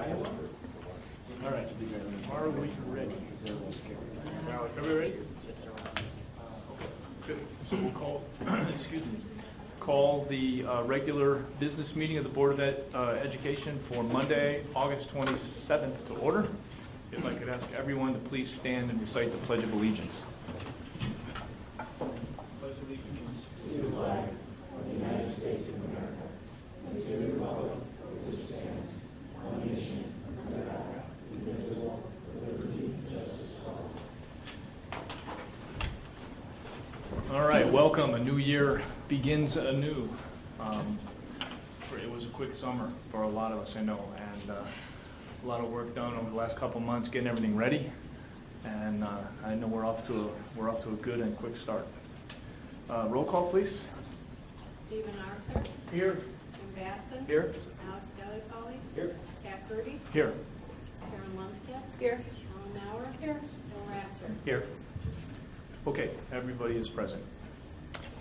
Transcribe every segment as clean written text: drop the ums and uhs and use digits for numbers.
All right, are we ready? Everybody ready? Good. So we'll call, excuse me, call the regular business meeting of the Board of Education for Monday, August 27th to order. If I could ask everyone to please stand and recite the Pledge of Allegiance. Pledge of Allegiance to the flag of the United States of America and to the republic for which stands one nation under God, indivisible, with liberty and justice for all. All right, welcome. A new year begins anew. It was a quick summer for a lot of us, I know, and a lot of work done over the last couple months getting everything ready, and I know we're off to a good and quick start. Roll call, please. Stephen Arthur. Here. Jim Batson. Here. Alex Deli-Polly. Here. Pat Purdy. Here. Karen Lundstedt. Here. Sean Maurer. Here. Bill Ratzer. Here. Okay, everybody is present.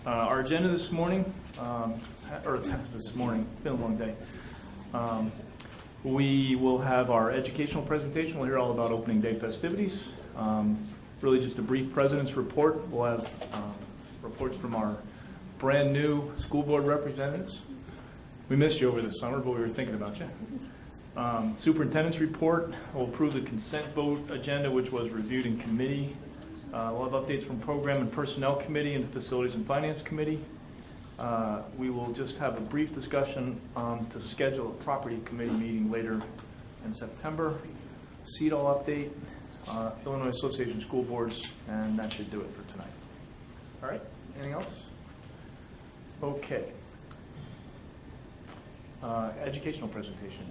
Our agenda this morning, it's been a long day. We will have our educational presentation. We'll hear all about opening day festivities. Really just a brief president's report. We'll have reports from our brand new school board representatives. We missed you over the summer, but we were thinking about you. Superintendent's report. We'll approve the consent vote agenda, which was reviewed in committee. We'll have updates from Program and Personnel Committee and Facilities and Finance Committee. We will just have a brief discussion to schedule a Property Committee meeting later in September. CEDAW update, Illinois Association of School Boards, and that should do it for tonight. All right, anything else? Okay. Educational presentation,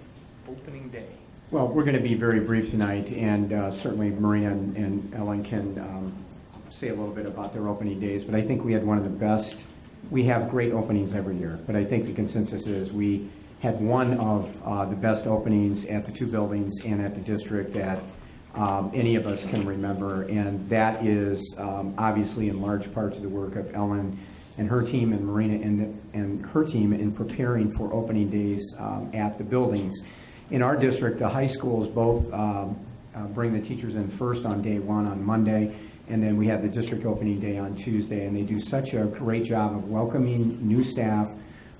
opening day. Well, we're going to be very brief tonight, and certainly Marina and Ellen can say a little bit about their opening days, but I think we had one of the best. We have great openings every year, but I think the consensus is we had one of the best openings at the two buildings and at the district that any of us can remember, and that is obviously in large part to the work of Ellen and her team and Marina and her team in preparing for opening days at the buildings. In our district, the high schools both bring the teachers in first on day one on Monday, and then we have the district opening day on Tuesday, and they do such a great job of welcoming new staff,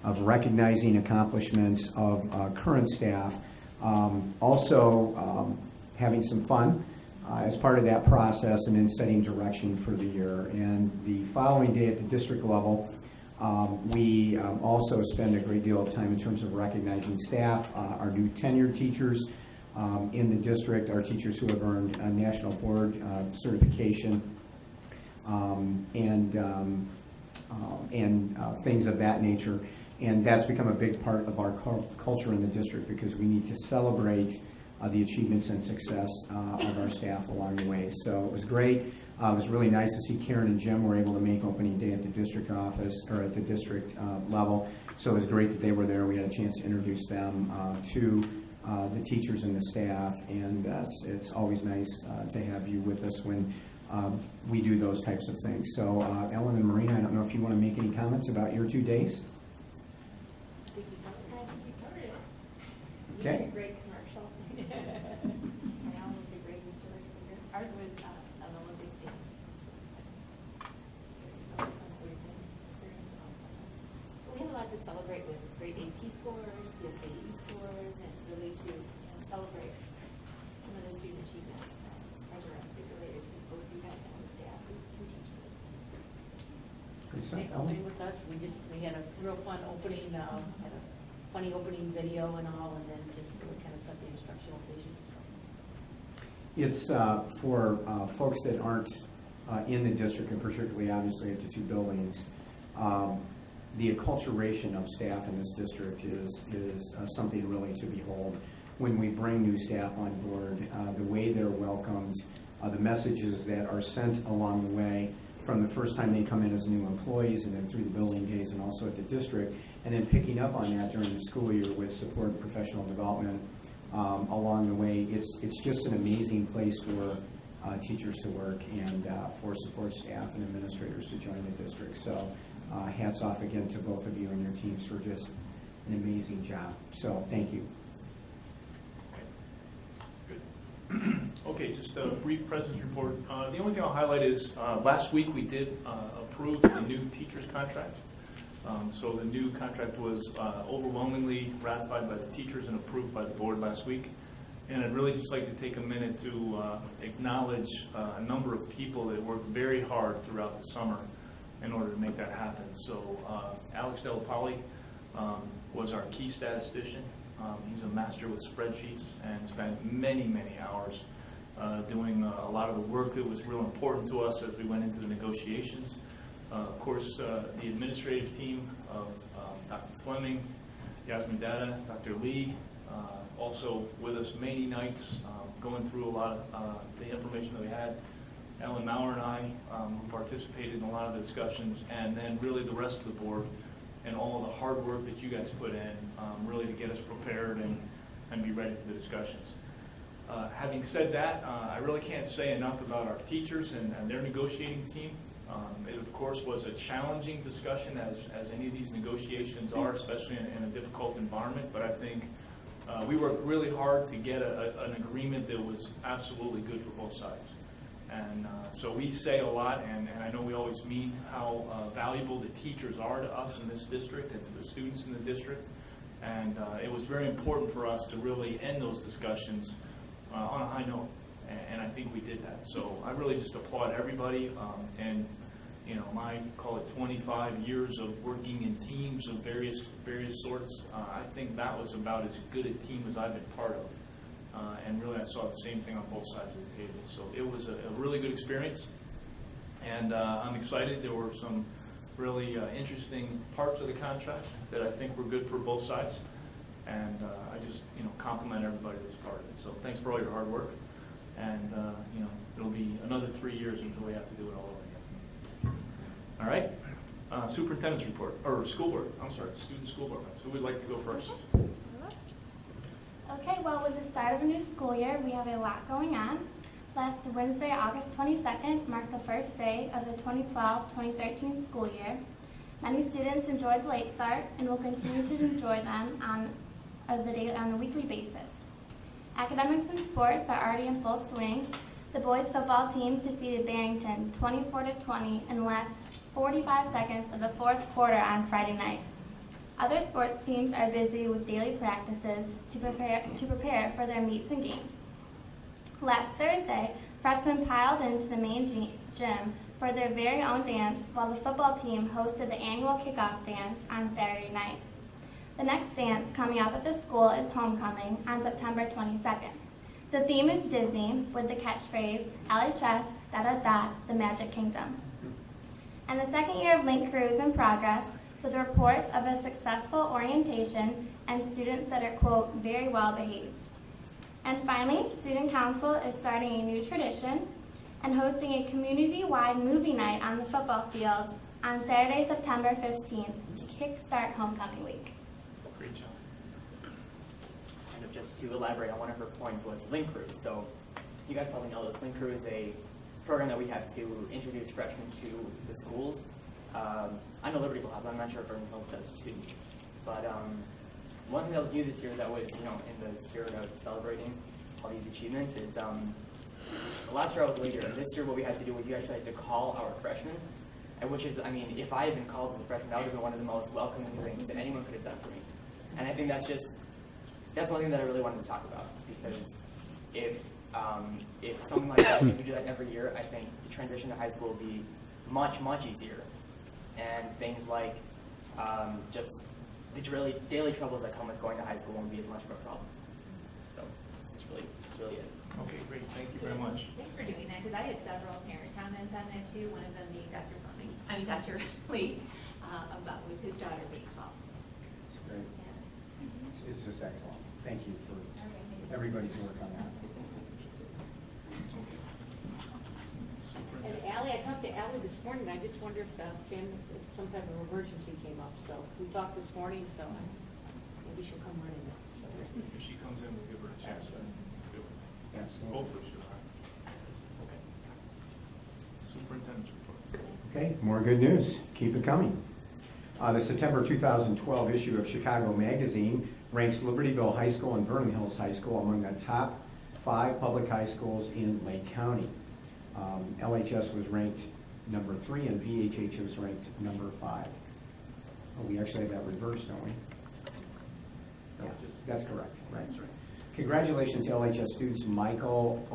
of recognizing accomplishments of current staff, also having some fun as part of that process, and then setting direction for the year. And the following day at the district level, we also spend a great deal of time in terms of recognizing staff, our new tenured teachers in the district, our teachers who have earned a national board certification, and things of that nature. And that's become a big part of our culture in the district, because we need to celebrate the achievements and success of our staff along the way. So it was great. It was really nice to see Karen and Jim were able to make opening day at the district office, or at the district level. So it was great that they were there. We had a chance to introduce them to the teachers and the staff, and it's always nice to have you with us when we do those types of things. So Ellen and Marina, I don't know if you want to make any comments about your 2 days. Okay. Great commercial. Ours was an Olympic game. We had a lot to celebrate with great AP scores, the SAE scores, and really to celebrate some of the student achievements that are directly related to both you guys and the staff who teach it. Good stuff. Ellen? With us, we had a real fun opening, had a funny opening video and all, and then just really kind of set the instructional vision. So. It's for folks that aren't in the district, and particularly obviously at the two buildings, the acculturation of staff in this district is something really to behold. When we bring new staff on board, the way they're welcomed, the messages that are sent along the way, from the first time they come in as new employees, and then through the building days, and also at the district, and then picking up on that during the school year with support and professional development along the way. It's just an amazing place for teachers to work, and for support staff and administrators to join the district. So hats off again to both of you and your teams for just an amazing job. So thank you. Okay, just a brief president's report. The only thing I'll highlight is last week we did approve the new teacher's contract. So the new contract was overwhelmingly ratified by the teachers and approved by the board last week. And I'd really just like to take a minute to acknowledge a number of people that worked very hard throughout the summer in order to make that happen. So Alex Delapoli was our key statistician. He's a master with spreadsheets and spent many, many hours doing a lot of the work that was real important to us as we went into the negotiations. Of course, the administrative team of Dr. Fleming, Yasmin Data, Dr. Lee, also with us many nights, going through a lot of the information that we had. Ellen Maurer and I who participated in a lot of the discussions, and then really the rest of the board and all of the hard work that you guys put in really to get us prepared and be ready for the discussions. Having said that, I really can't say enough about our teachers and their negotiating team. It, of course, was a challenging discussion, as any of these negotiations are, especially in a difficult environment, but I think we worked really hard to get an agreement that was absolutely good for both sides. And so we say a lot, and I know we always mean how valuable the teachers are to us in this district and to the students in the district. And it was very important for us to really end those discussions on a high note. And I think we did that. So I really just applaud everybody. And you know, my, call it 25 years of working in teams of various sorts, I think that was about as good a team as I've been part of. And really I saw the same thing on both sides of the table. So it was a really good experience. And I'm excited. There were some really interesting parts of the contract that I think were good for both sides. And I just, you know, compliment everybody that was part of it. So thanks for all your hard work. And you know, it'll be another 3 years until we have to do it all over again. All right, superintendent's report, or school board, I'm sorry, student school board. So who would like to go first? Okay, well, with the start of a new school year, we have a lot going on. Last Wednesday, August 22nd, marked the first day of the 2012-2013 school year. Many students enjoyed the late start and will continue to enjoy them on a weekly basis. Academics and sports are already in full swing. The boys football team defeated Barrington 24-20 in the last 45 seconds of the fourth quarter on Friday night. Other sports teams are busy with daily practices to prepare for their meets and games. Last Thursday, freshmen piled into the main gym for their very own dance, while the football team hosted the annual kickoff dance on Saturday night. The next dance coming up at the school is homecoming on September 22nd. The theme is Disney, with the catchphrase, LHS, the Magic Kingdom. And the second year of Link Crew is in progress, with reports of a successful orientation and students that are, quote, very well behaved. And finally, Student Council is starting a new tradition and hosting a community-wide movie night on the football field on Saturday, September 15th to kickstart homecoming week. Great job. Kind of just to elaborate on one of her points was Link Crew. So you guys probably know this. Link Crew is a program that we have to introduce freshmen to the schools. I know Liberty Labs. I'm not sure if Vernon Hills does too. But one thing that was new this year that was, you know, in the spirit of celebrating all these achievements is last year I was a leader, and this year what we had to do was you actually had to call our freshmen, and which is, I mean, if I had been called as a freshman, that would have been one of the most welcoming things that anyone could have done for me. And I think that's one thing that I really wanted to talk about, because if something like that, if we do that every year, I think the transition to high school will be much, much easier. And things like just the daily troubles that come with going to high school won't be as much of a problem. So it's really it. Okay, great. Thank you very much. Thanks for doing that, because I had several parent comments on that too. One of them being Dr. Lee, about with his daughter being 12. It's great. Yeah. It's just excellent. Thank you for everybody's work on that. And Allie, I talked to Allie this morning, and I just wonder if if some type of emergency came up. So we talked this morning, so maybe she'll come running now. So. If she comes in, we'll give her a chance to do it. Absolutely. Hopefully she'll have it. Okay. Superintendent's report. Okay, more good news. Keep it coming. The September 2012 issue of Chicago Magazine ranks Libertyville High School and Vernon Hills High School among the top 5 public high schools in Lake County. LHS was ranked number 3 and VHH was ranked number 5. Oh, we actually have that reversed, don't we? Yeah, that's correct, right. Congratulations to LHS students Michael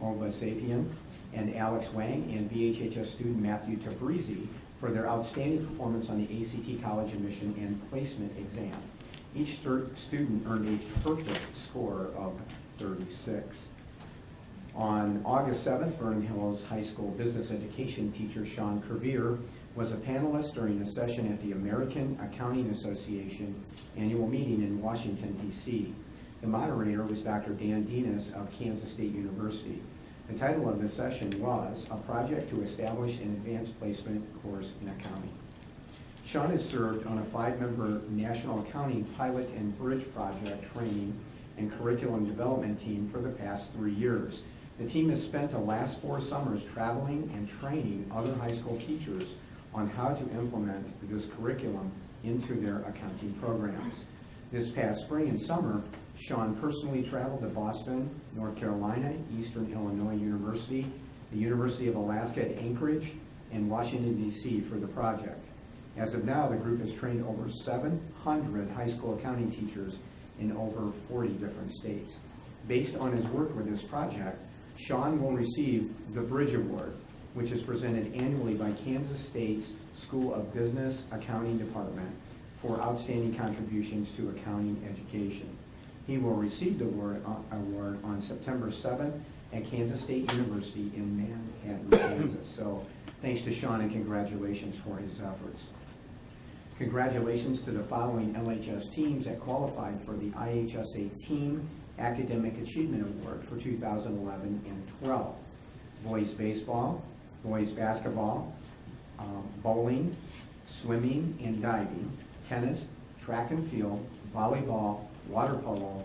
Obasapian and Alex Wang and VHHS student Matthew Tabrizi for their outstanding performance on the ACT College Admission and Placement exam. Each student earned a perfect score of 36. On August 7th, Vernon Hills High School business education teacher Sean Kervier was a panelist during a session at the American Accounting Association annual meeting in Washington, D.C. The moderator was Dr. Dan Dinas of Kansas State University. The title of the session was A Project to Establish an Advanced Placement Course in Accounting. Sean has served on a 5-member National Accounting Pilot and Bridge Project training and curriculum development team for the past 3 years. The team has spent the last 4 summers traveling and training other high school teachers on how to implement this curriculum into their accounting programs. This past spring and summer, Sean personally traveled to Boston, North Carolina, Eastern Illinois University, the University of Alaska at Anchorage, and Washington, D.C. for the project. As of now, the group has trained over 700 high school accounting teachers in over 40 different states. Based on his work with this project, Sean will receive the Bridge Award, which is presented annually by Kansas State's School of Business Accounting Department for outstanding contributions to accounting education. He will receive the award on September 7th at Kansas State University in Manhattan, Kansas. So thanks to Sean and congratulations for his efforts. Congratulations to the following LHS teams that qualified for the IHSA Team Academic Achievement Award for 2011 and 12. Boys baseball, boys basketball, bowling, swimming and diving, tennis, track and field, volleyball, water polo,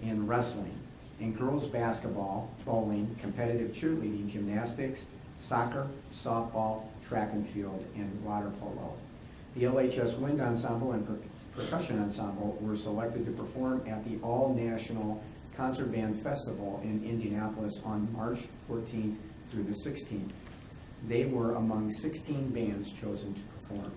and wrestling. And girls basketball, bowling, competitive cheerleading, gymnastics, soccer, softball, track and field, and water polo. The LHS Wind Ensemble and Percussion Ensemble were selected to perform at the All-National Concert Band Festival in Indianapolis on March 14th through the 16th. They were among 16 bands chosen to perform.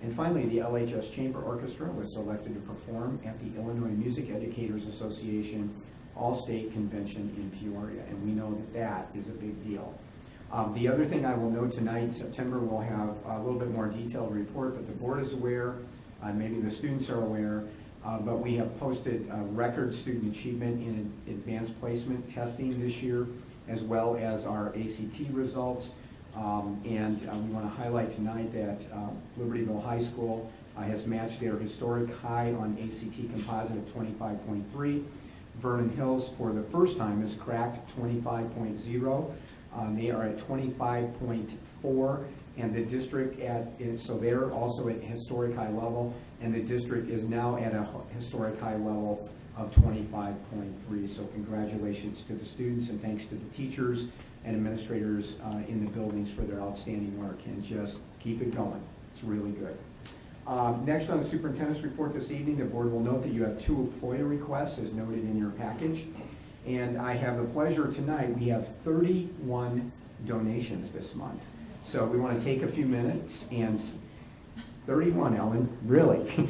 And finally, the LHS Chamber Orchestra was selected to perform at the Illinois Music Educators Association All-State Convention in Peoria, and we know that that is a big deal. The other thing I will note tonight, in September, we'll have a little bit more detailed report, but the board is aware, maybe the students are aware, but we have posted record student achievement in advanced placement testing this year, as well as our ACT results. And we want to highlight tonight that Libertyville High School has matched their historic high on ACT composite of 25.3. Vernon Hills, for the first time, has cracked 25.0. They are at 25.4, and the district so they're also at historic high level, and the district is now at a historic high level of 25.3. So congratulations to the students, and thanks to the teachers and administrators in the buildings for their outstanding work, and just keep it going. It's really good. Next on the superintendent's report this evening, the board will note that you have 2 FOIA requests as noted in your package. And I have the pleasure tonight, we have 31 donations this month. So we want to take a few minutes, and 31, Ellen, really.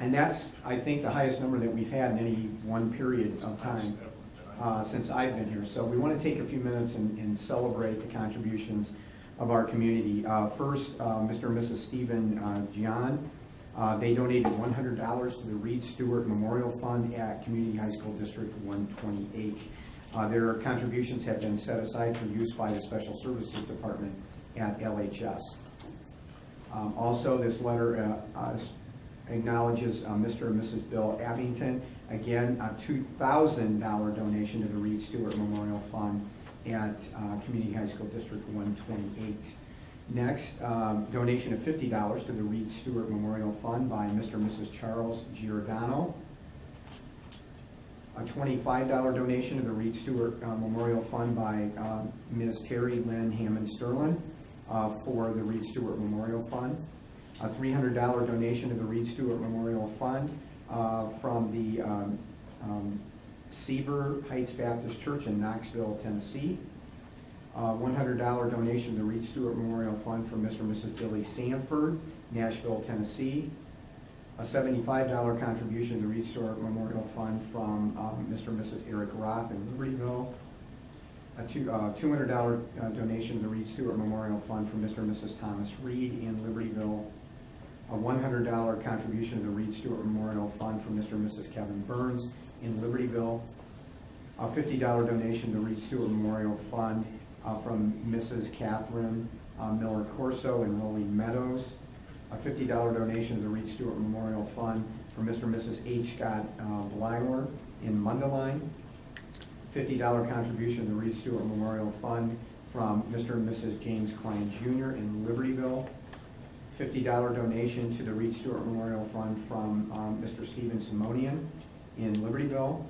And that's, I think, the highest number that we've had in any one period of time since I've been here. So we want to take a few minutes and celebrate the contributions of our community. First, Mr. and Mrs. Stephen John. They donated $100 to the Reed Stewart Memorial Fund at Community High School District 128. Their contributions have been set aside for use by the Special Services Department at LHS. Also, this letter acknowledges Mr. and Mrs. Bill Abington. Again, a $2,000 donation to the Reed Stewart Memorial Fund at Community High School District 128. Next, donation of $50 to the Reed Stewart Memorial Fund by Mr. and Mrs. Charles Giordano. A $25 donation to the Reed Stewart Memorial Fund by Ms. Terry Lynn Hammond Sterling for the Reed Stewart Memorial Fund. A $300 donation to the Reed Stewart Memorial Fund from the Seaver Heights Baptist Church in Knoxville, Tennessee. $100 donation to the Reed Stewart Memorial Fund from Mr. and Mrs. Billy Sanford, Nashville, Tennessee. A $75 contribution to the Reed Stewart Memorial Fund from Mr. and Mrs. Eric Roth in Libertyville. A $200 donation to the Reed Stewart Memorial Fund from Mr. and Mrs. Thomas Reed in Libertyville. A $100 contribution to the Reed Stewart Memorial Fund from Mr. and Mrs. Kevin Burns in Libertyville. A $50 donation to the Reed Stewart Memorial Fund from Mrs. Catherine Miller Corso in Rolling Meadows. A $50 donation to the Reed Stewart Memorial Fund from Mr. and Mrs. H. Scott Blyward in Mundelein. $50 contribution to the Reed Stewart Memorial Fund from Mr. and Mrs. James Klein Jr. in Libertyville. $50 donation to the Reed Stewart Memorial Fund from Mr. Stephen Simonian in Libertyville.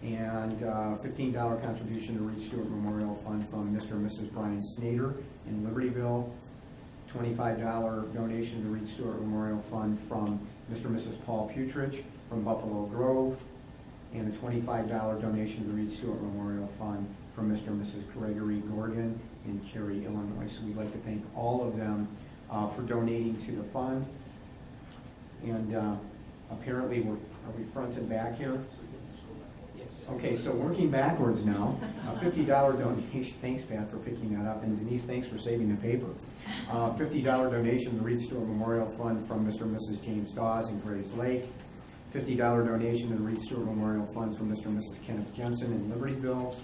And $15 contribution to the Reed Stewart Memorial Fund from Mr. and Mrs. Brian Snader in Libertyville. $25 donation to the Reed Stewart Memorial Fund from Mr. and Mrs. Paul Putrich from Buffalo Grove. And a $25 donation to the Reed Stewart Memorial Fund from Mr. and Mrs. Gregory Gorgon in Cary, Illinois. So we'd like to thank all of them for donating to the fund. And apparently are we front and back here? Okay, so working backwards now, a $50 donation, thanks Pat for picking that up, and Denise, thanks for saving the paper. $50 donation to the Reed Stewart Memorial Fund from Mr. and Mrs. James Dawes in Grays Lake. $50 donation to the Reed Stewart Memorial Fund from Mr. and Mrs. Kenneth Jensen in Libertyville.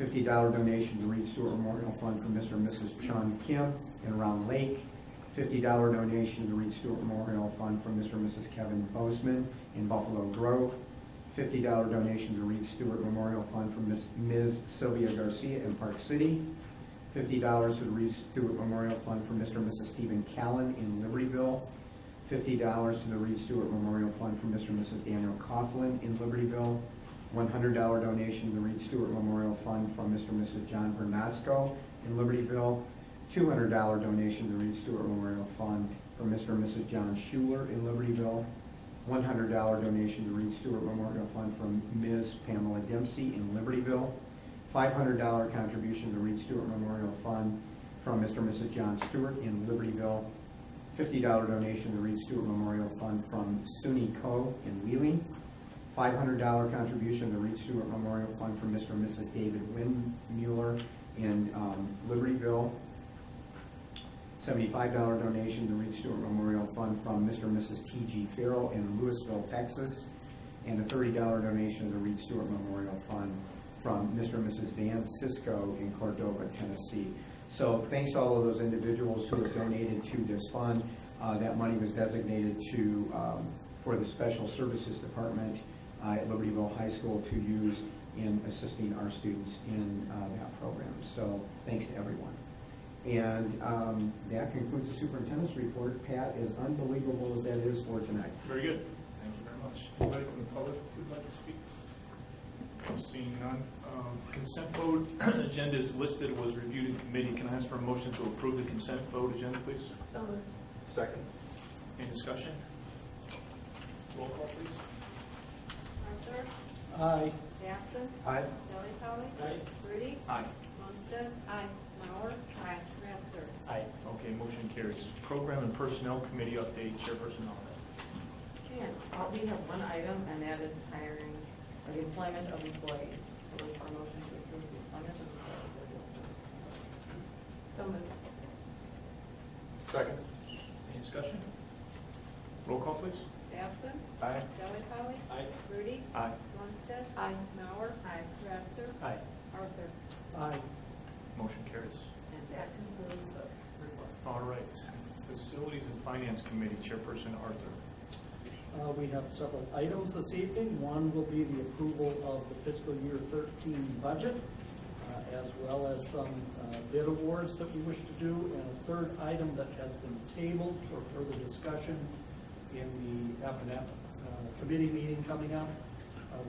$50 donation to the Reed Stewart Memorial Fund from Mr. and Mrs. Chun Kim in Round Lake. $50 donation to the Reed Stewart Memorial Fund from Mr. and Mrs. Kevin Bozeman in Buffalo Grove. $50 donation to the Reed Stewart Memorial Fund from Ms. Sylvia Garcia in Park City. $50 to the Reed Stewart Memorial Fund from Mr. and Mrs. Stephen Callan in Libertyville. $50 to the Reed Stewart Memorial Fund from Mr. and Mrs. Daniel Coughlin in Libertyville. $100 donation to the Reed Stewart Memorial Fund from Mr. and Mrs. John Vernasco in Libertyville. $200 donation to the Reed Stewart Memorial Fund from Mr. and Mrs. John Schuler in Libertyville. $100 donation to the Reed Stewart Memorial Fund from Ms. Pamela Dempsey in Libertyville. $500 contribution to the Reed Stewart Memorial Fund from Mr. and Mrs. John Stewart in Libertyville. $50 donation to the Reed Stewart Memorial Fund from SUNY Co. in Wheeling. $500 contribution to the Reed Stewart Memorial Fund from Mr. and Mrs. David Windmuller in Libertyville. $75 donation to the Reed Stewart Memorial Fund from Mr. and Mrs. T.G. Farrell in Louisville, Texas. And a $30 donation to the Reed Stewart Memorial Fund from Mr. and Mrs. Van Cisco in Cordova, Tennessee. So thanks to all of those individuals who have donated to this fund. That money was designated for the Special Services Department at Libertyville High School to use in assisting our students in that program. So thanks to everyone. And that concludes the superintendent's report. Pat, as unbelievable as that is for tonight. Very good. Thank you very much. Anybody from the public who'd like to speak? Seeing none. Consent vote agenda is listed, was reviewed in committee. Can I ask for a motion to approve the consent vote agenda, please? So moved. Second. Any discussion? Roll call, please. Arthur? Aye. Batson? Aye. Delli Polly? Aye. Rudy? Aye. Munstead? Aye. Mauer? Aye. Ratzer? Aye. Okay, motion carries. Program and Personnel Committee update, Chairperson Oliver. Jan, we have one item, and that is hiring or the employment of employees. So look for a motion to approve the employment of employees as listed. So moved. Second. Any discussion? Roll call, please. Batson? Aye. Delli Polly? Aye. Rudy? Aye. Munstead? Aye. Mauer? Aye. Ratzer? Aye. Arthur? Aye. Motion carries. And that concludes the report. All right. Facilities and Finance Committee, Chairperson Arthur. We have several items this evening. One will be the approval of the fiscal year 13 budget, as well as some bid awards that we wish to do. And a third item that has been tabled for further discussion in the F&F committee meeting coming up,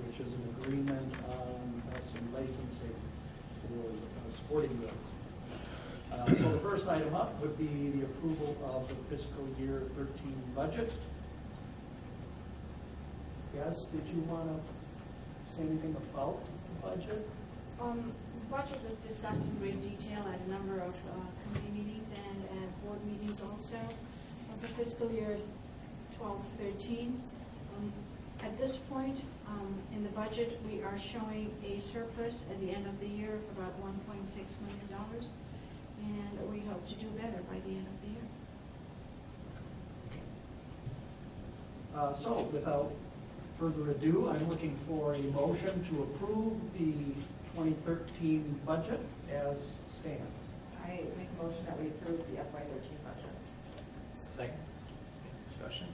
which is an agreement on some licensing for sporting goods. So the first item up would be the approval of the fiscal year 13 budget. Yes, did you want to say anything about the budget? Budget was discussed in great detail at a number of committee meetings and at board meetings also of the fiscal year 12-13. At this point in the budget, we are showing a surplus at the end of the year of about $1.6 million, and we hope to do better by the end of the year. So without further ado, I'm looking for a motion to approve the 2013 budget as stands. I make a motion that we approve the FY13 budget. Second. Discussion?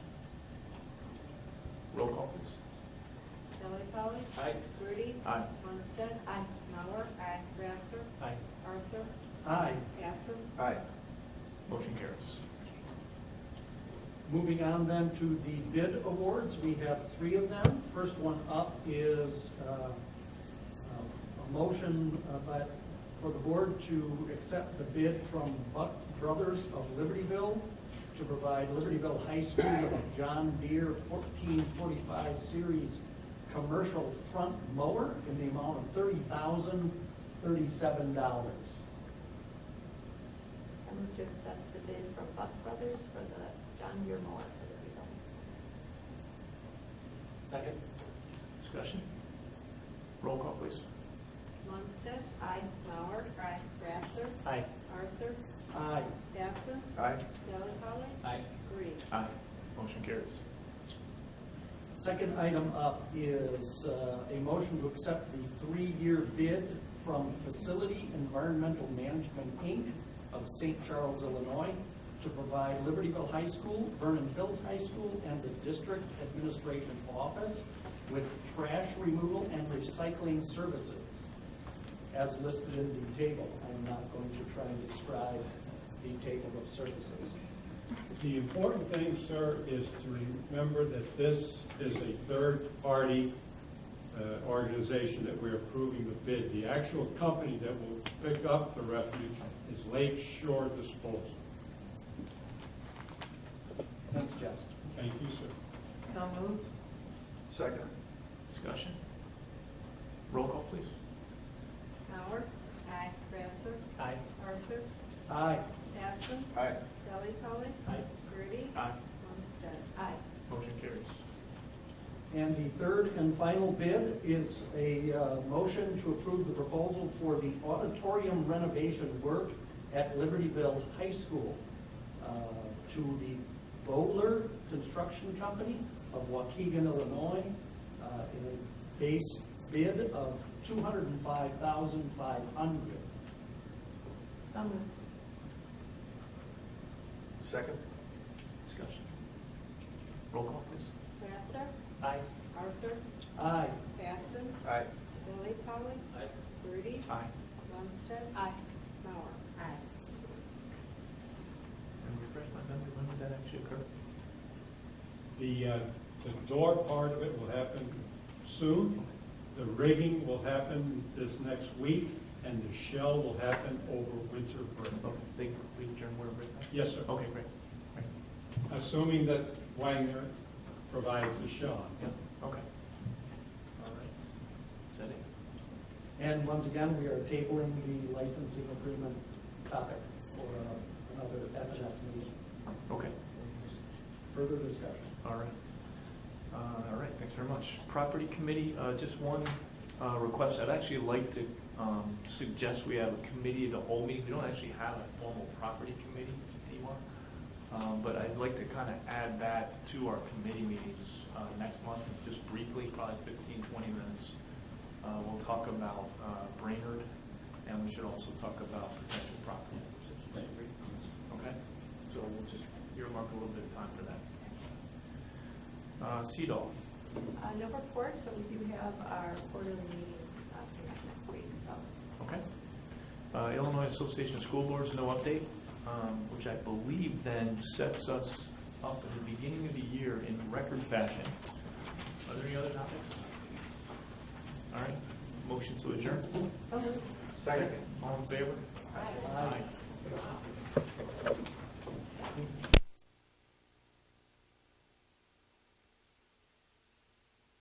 Roll call, please. Kelly Polly. Aye. Rudy. Aye. Munstead. Aye. Mauer. Aye. Ratzer. Aye. Arthur. Aye. Batson. Aye. Motion carries. Moving on then to the bid awards, we have 3 of them. First one up is a motion for the board to accept the bid from Buck Brothers of Libertyville to provide Libertyville High School with a John Deere 1445 Series commercial front mower in the amount of $30,037. I move to accept the bid from Buck Brothers for the John Deere mower for the rebuilds. Second. Discussion? Roll call, please. Munstead. Aye. Mauer. Aye. Ratzer. Aye. Arthur. Aye. Batson. Aye. Kelly Polly. Aye. Rudy. Aye. Motion carries. Second item up is a motion to accept the 3-year bid from Facility Environmental Management, Inc. of St. Charles, Illinois, to provide Libertyville High School, Vernon Hills High School, and the District Administration Office with trash removal and recycling services, as listed in the table. I'm not going to try and describe the table of services. The important thing, sir, is to remember that this is a third-party organization that we're approving the bid. The actual company that will pick up the refuse is Lake Shore Disposal. Thanks, Jess. Thank you, sir. So moved. Second. Discussion? Roll call, please. Mauer. Aye. Ratzer. Aye. Arthur. Aye. Batson. Aye. Kelly Polly. Aye. Rudy. Aye. Munstead. Aye. Motion carries. And the third and final bid is a motion to approve the proposal for the auditorium renovation work at Libertyville High School to the Bowler Construction Company of Waukegan, Illinois, in a base bid of $205,500. So moved. Second. Discussion? Roll call, please. Ratzer. Aye. Arthur. Aye. Batson. Aye. Kelly Polly. Aye. Rudy. Aye. Munstead. Aye. Mauer. Aye. And refresh my memory, when did that actually occur? The door part of it will happen soon. The rigging will happen this next week, and the shell will happen over winter break. Okay, we adjourn where we're at? Yes, sir. Okay, great. Assuming that Wagner provides the shell. Yeah, okay. All right. Is that it? And once again, we are tabling the licensing agreement topic for another FNF meeting. Okay. Further discussion. All right. All right, thanks very much. Property Committee, just one request. I'd actually like to suggest we have a committee of the whole meeting. We don't actually have a formal property committee anymore. But I'd like to kind of add that to our committee meetings next month, just briefly, probably 15, 20 minutes. We'll talk about Brainerd, and we should also talk about potential property. Okay? So we'll just earmark a little bit of time for that. CEDAW. No reports, but we do have our quarterly meeting coming up next week, so. Okay. Illinois Association of School Boards, no update, which I believe then sets us up at the beginning of the year in record fashion. Are there any other topics? All right. Motion to adjourn. So moved. Second. All in favor? Aye. Aye.